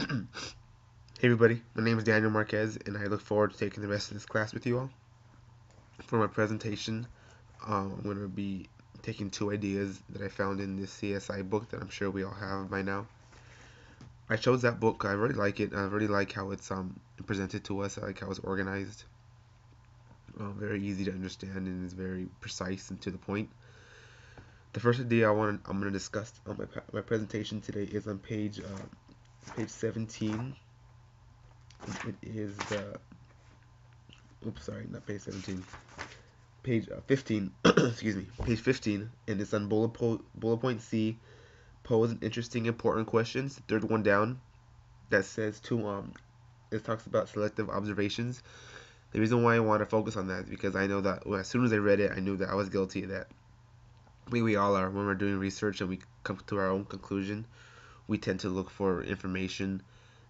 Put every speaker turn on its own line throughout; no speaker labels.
Hey everybody, my name is Daniel Marquez and I look forward to taking the rest of this class with you all. For my presentation, I'm going to be taking two ideas that I found in this CSI book that I'm sure we all have by now. I chose that book, I really like it, I really like how it's presented to us, I like how it's organized. Very easy to understand and is very precise and to the point. The first idea I'm going to discuss on my presentation today is on page 17. It is the oops, sorry, not page 17. Page 15, excuse me, page 15, and it's on bullet point C. Pose an interesting, important questions. Third one down that says it talks about selective observations. The reason why I want to focus on that is because I know that as soon as I read it, I knew that I was guilty of that. We all are when we're doing research and we come to our own conclusion. We tend to look for information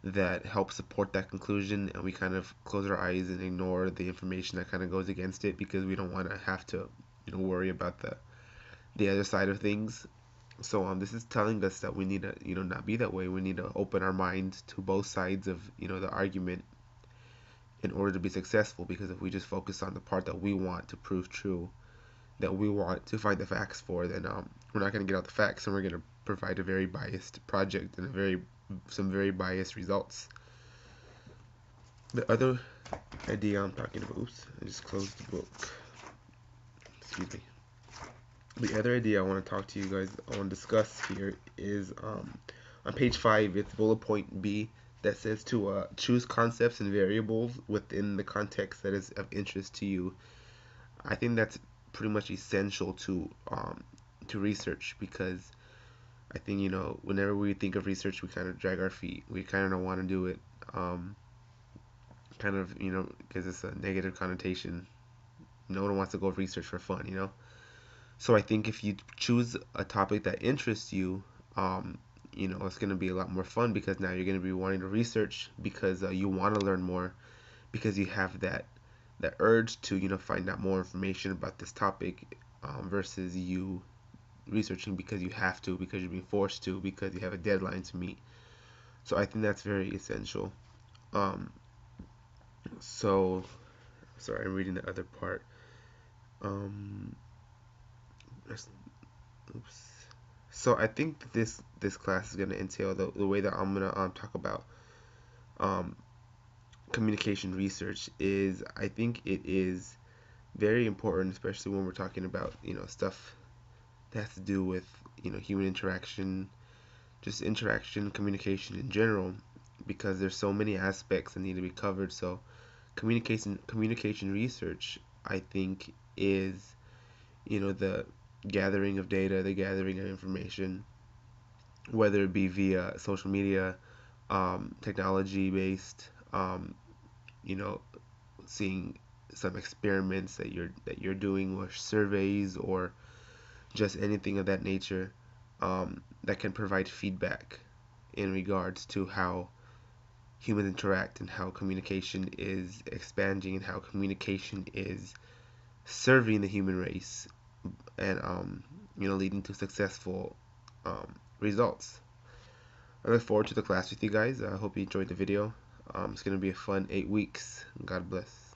that helps support that conclusion, and we kind of close our eyes and ignore the information that kind of goes against it because we don't want to have to worry about the other side of things. So this is telling us that we need to not be that way. We need to open our minds to both sides of the argument in order to be successful, because if we just focus on the part that we want to prove true, that we want to find the facts for, then we're not going to get out the facts, and we're going to provide a very biased project and some very biased results. The other idea I'm talking about, oops, I just closed the book. Excuse me. The other idea I want to talk to you guys, I want to discuss here is on page 5, it's bullet point B that says to choose concepts and variables within the context that is of interest to you. I think that's pretty much essential to research, because I think whenever we think of research, we kind of drag our feet. We kind of don't want to do it, kind of because it's a negative connotation. No one wants to go research for fun. So I think if you choose a topic that interests you, it's going to be a lot more fun, because now you're going to be wanting to research because you want to learn more, because you have that urge to find out more information about this topic, versus you researching because you have to, because you're being forced to, because you have a deadline to meet. So I think that's very essential. Um, so sorry, I'm reading the other part. Um, oops. So I think that this class is going to entail the way that I'm going to talk about um, communication research. Is I think it is very important, especially when we're talking about stuff that has to do with human interaction, just interaction, communication in general, because there's so many aspects that need to be covered. So communication research, I think, is the gathering of data, the gathering of information, whether it be via social media, technology based, you know, seeing some experiments that you're doing, or surveys, or just anything of that nature, that can provide feedback in regards to how humans interact and how communication is expanding and how communication is serving the human race, and leading to successful results. I look forward to the class with you guys. I hope you enjoyed the video. It's going to be a fun 8 weeks. God bless.